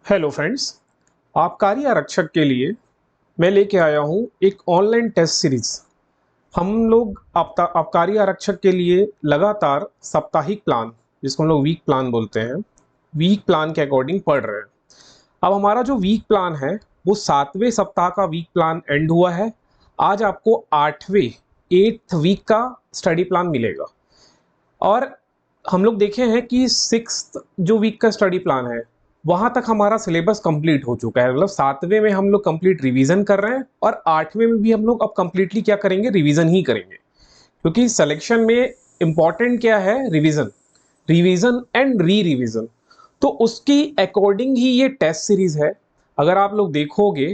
Hello friends, आबकारी आरक्षक के लिए मैं लेके आया हूँ एक ऑनलाइन टेस्ट सीरीज। हम लोग आबकारी आरक्षक के लिए लगातार साप्ताहिक प्लान, जिसको हम लोग वीक प्लान बोलते हैं, वीक प्लान के अकॉर्डिंग पढ़ रहे हैं। अब हमारा जो वीक प्लान है वो 7वें सप्ताह का वीक प्लान एंड हुआ है। आज आपको 8वें 8th वीक का स्टडी प्लान मिलेगा। और हम लोग देखे हैं कि 6th जो वीक का स्टडी प्लान है वहां तक हमारा सिलेबस कंप्लीट हो चुका है। मतलब 7वें में हम लोग कंप्लीट रिवीजन कर रहे हैं और 8वें में भी हम लोग अब कंप्लीटली क्या करेंगे, रिवीजन ही करेंगे। क्योंकि सिलेक्शन में इंपॉर्टेंट क्या है, revision, revision and re revision. तो उसकी अकॉर्डिंग ही ये टेस्ट सीरीज है। अगर आप लोग देखोगे,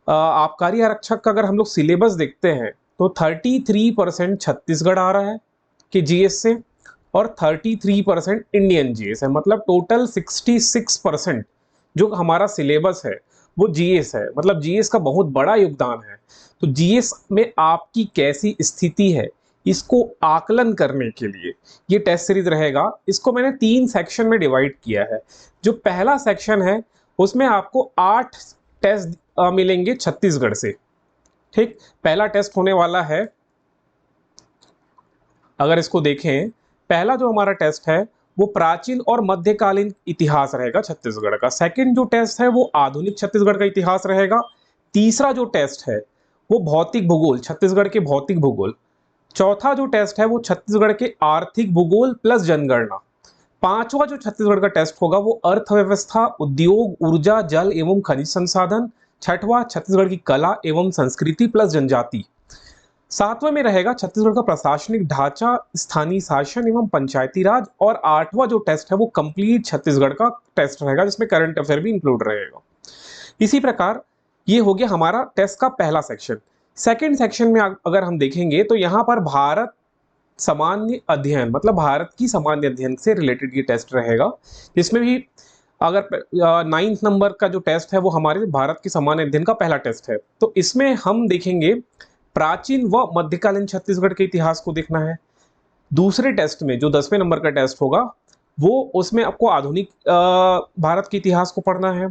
आबकारी आरक्षक का अगर हम लोग सिलेबस देखते हैं तो 33% छत्तीसगढ़ आ रहा है कि जीएस से, और 33% इंडियन जीएस है। मतलब टोटल 66% जो हमारा सिलेबस है वो जीएस है। मतलब जीएस का बहुत बड़ा योगदान है। तो जीएस में आपकी कैसी स्थिति है इसको आकलन करने के लिए ये टेस्ट सीरीज रहेगा। इसको मैंने 3 सेक्शन में डिवाइड किया है। जो पहला सेक्शन है उसमें आपको 8 टेस्ट मिलेंगे छत्तीसगढ़ से। ठीक, पहला टेस्ट होने वाला है। अगर इसको देखें, पहला जो हमारा टेस्ट है वो प्राचीन और मध्यकालीन इतिहास रहेगा छत्तीसगढ़ का। सेकंड जो टेस्ट है वो आधुनिक छत्तीसगढ़ का इतिहास रहेगा। तीसरा जो टेस्ट है वो भौतिक भूगोल, छत्तीसगढ़ के भौतिक भूगोल। चौथा जो टेस्ट है वो छत्तीसगढ़ के आर्थिक भूगोल प्लस जनगणना। पांचवा जो छत्तीसगढ़ का टेस्ट होगा वो अर्थव्यवस्था, उद्योग, ऊर्जा, जल एवं खनिज संसाधन। छठवां छत्तीसगढ़ की कला एवं संस्कृति प्लस जनजाति। सातवें में रहेगा छत्तीसगढ़ का प्रशासनिक ढांचा, स्थानीय शासन एवं पंचायती राज। और आठवां जो टेस्ट है वो कंप्लीट छत्तीसगढ़ का टेस्ट रहेगा, जिसमें करंट अफेयर भी इंक्लूड रहेगा। इसी प्रकार ये हो गया हमारा टेस्ट का पहला सेक्शन। सेकंड सेक्शन में अगर हम देखेंगे तो यहाँ पर भारत सामान्य अध्ययन, मतलब भारत की सामान्य अध्ययन से रिलेटेड ये टेस्ट रहेगा। जिसमें भी अगर 9th नंबर का जो टेस्ट है वो हमारे भारत की सामान्य अध्ययन का पहला टेस्ट है। तो इसमें हम देखेंगे प्राचीन व मध्यकालीन छत्तीसगढ़ के इतिहास को देखना है। दूसरे टेस्ट में जो 10वें नंबर का टेस्ट होगा वो उसमें आपको आधुनिक भारत के इतिहास को पढ़ना है।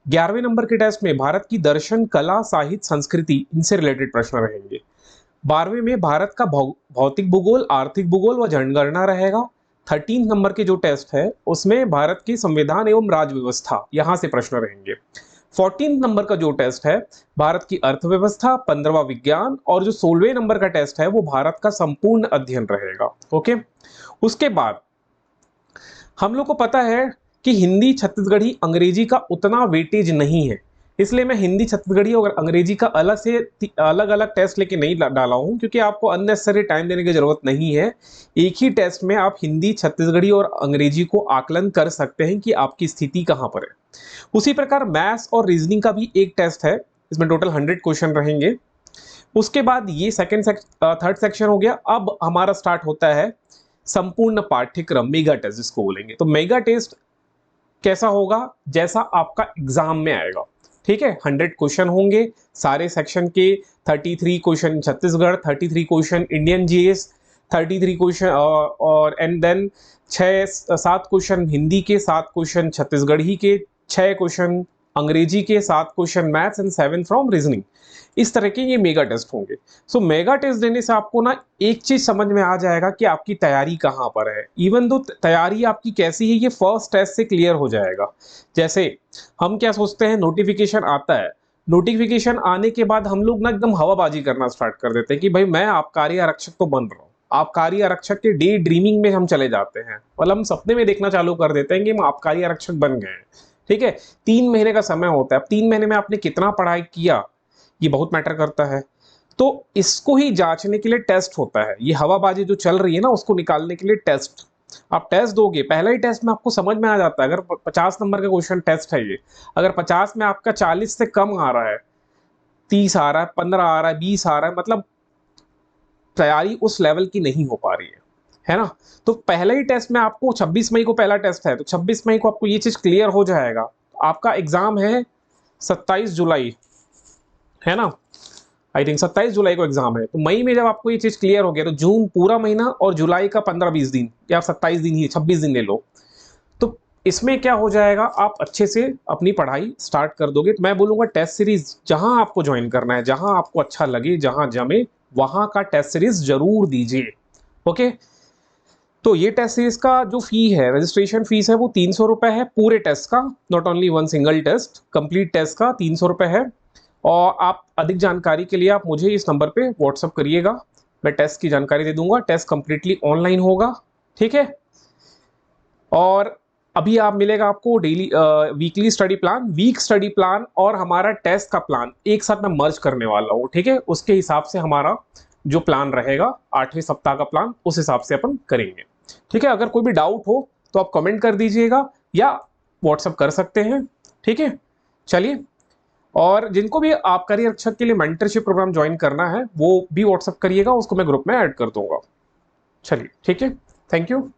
11वें नंबर के टेस्ट में भारत की दर्शन, कला, साहित्य, संस्कृति, इनसे रिलेटेड प्रश्न रहेंगे। 12वें में भारत का भौतिक भूगोल, आर्थिक भूगोल व जनगणना रहेगा। 13 नंबर के जो टेस्ट है उसमें भारत की संविधान एवं राज्य व्यवस्था, यहां से प्रश्न रहेंगे। 14 नंबर का जो टेस्ट है भारत की अर्थव्यवस्था, 15वां विज्ञान। और जो 16वें नंबर का टेस्ट है वो भारत का संपूर्ण अध्ययन रहेगा। ओके, उसके बाद हम लोग को पता है कि हिंदी छत्तीसगढ़ी अंग्रेजी का उतना वेटेज नहीं है। इसलिए मैं हिंदी छत्तीसगढ़ी और अंग्रेजी का अलग से अलग अलग टेस्ट लेके नहीं डाला हूं, क्योंकि आपको अननेसेसरी टाइम देने की जरूरत नहीं है। एक ही टेस्ट में आप हिंदी, छत्तीसगढ़ी और अंग्रेजी को आकलन कर सकते हैं कि आपकी स्थिति कहां पर है। उसी प्रकार मैथ्स और रीजनिंग का भी एक टेस्ट है, इसमें टोटल 100 क्वेश्चन रहेंगे। उसके बाद ये थर्ड सेक्शन हो गया। अब हमारा स्टार्ट होता है संपूर्ण पाठ्यक्रम, मेगा टेस्ट जिसको बोलेंगे। तो मेगा टेस्ट कैसा होगा, जैसा आपका एग्जाम में आएगा। ठीक है, 100 क्वेश्चन होंगे सारे सेक्शन के। 33 question Chhattisgarh, 33 question Indian GS, 33 question और एंड देन 7 क्वेश्चन हिंदी के, 7 क्वेश्चन छत्तीसगढ़ी के, 6 क्वेश्चन अंग्रेजी के, 7 question maths and 7 from reasoning. इस तरह के ये मेगा टेस्ट होंगे। सो मेगा टेस्ट देने से आपको ना एक चीज समझ में आ जाएगा कि आपकी तैयारी कहाँ पर है। इवन दो तैयारी आपकी कैसी है ये फर्स्ट टेस्ट से क्लियर हो जाएगा। जैसे हम क्या सोचते हैं, नोटिफिकेशन आता है, नोटिफिकेशन आने के बाद हम लोग ना एकदम हवाबाजी करना स्टार्ट कर देते हैं कि भाई मैं आबकारी आरक्षक तो बन रहा हूँ। आबकारी आरक्षक के डे ड्रीमिंग में हम चले जाते हैं, मतलब हम सपने में देखना चालू कर देते हैं कि हम आबकारी आरक्षक बन गए हैं। ठीक है, 3 महीने का समय होता है। अब 3 महीने में आपने कितना पढ़ाई किया ये बहुत मैटर करता है। तो इसको ही जांचने के लिए टेस्ट होता है। ये हवाबाजी जो चल रही है ना उसको निकालने के लिए टेस्ट, आप टेस्ट दोगे। पहला ही टेस्ट में आपको समझ में आ जाता है। अगर 50 नंबर का क्वेश्चन टेस्ट है ये, अगर 50 में आपका 40 से कम आ रहा है, 30 आ रहा है, 15 आ रहा है, 20 आ रहा है, मतलब तैयारी उस लेवल की नहीं हो पा रही है ना। तो पहले ही टेस्ट में आपको 26 मई को पहला टेस्ट है, तो 26 मई को आपको ये चीज क्लियर हो जाएगा। आपका एग्जाम है 27 जुलाई, है ना, आई थिंक 27 जुलाई को एग्जाम है। तो मई में जब आपको ये चीज क्लियर हो गया तो जून पूरा महीना और जुलाई का 15-20 दिन या 27 दिन ही, 26 दिन ले लो। तो इसमें क्या हो जाएगा, आप अच्छे से अपनी पढ़ाई स्टार्ट कर दोगे। तो मैं बोलूँगा टेस्ट सीरीज जहाँ आपको ज्वाइन करना है, जहाँ आपको अच्छा लगे, जहाँ जमे, वहाँ का टेस्ट सीरीज जरूर दीजिए। ओके, तो ये टेस्ट सीरीज का जो फी है, रजिस्ट्रेशन फीस है, वो 300 रुपये है पूरे टेस्ट का, not only one single test, complete test का 300 रुपये है। और आप अधिक जानकारी के लिए आप मुझे इस नंबर पे व्हाट्सअप करिएगा, मैं टेस्ट की जानकारी दे दूंगा। टेस्ट कंप्लीटली ऑनलाइन होगा, ठीक है। और अभी आप मिलेगा आपको daily weekly study plan, week study plan और हमारा टेस्ट का प्लान एक साथ मैं मर्ज करने वाला हूँ, ठीक है। उसके हिसाब से हमारा जो प्लान रहेगा 8वें सप्ताह का प्लान, उस हिसाब से अपन करेंगे, ठीक है। अगर कोई भी डाउट हो तो आप कमेंट कर दीजिएगा या व्हाट्सअप कर सकते हैं, ठीक है। चलिए, और जिनको भी आप करियर रक्षक के लिए मेंटरशिप प्रोग्राम ज्वाइन करना है वो भी व्हाट्सअप करिएगा, उसको मैं ग्रुप में ऐड कर दूंगा। चलिए, ठीक है, थैंक यू।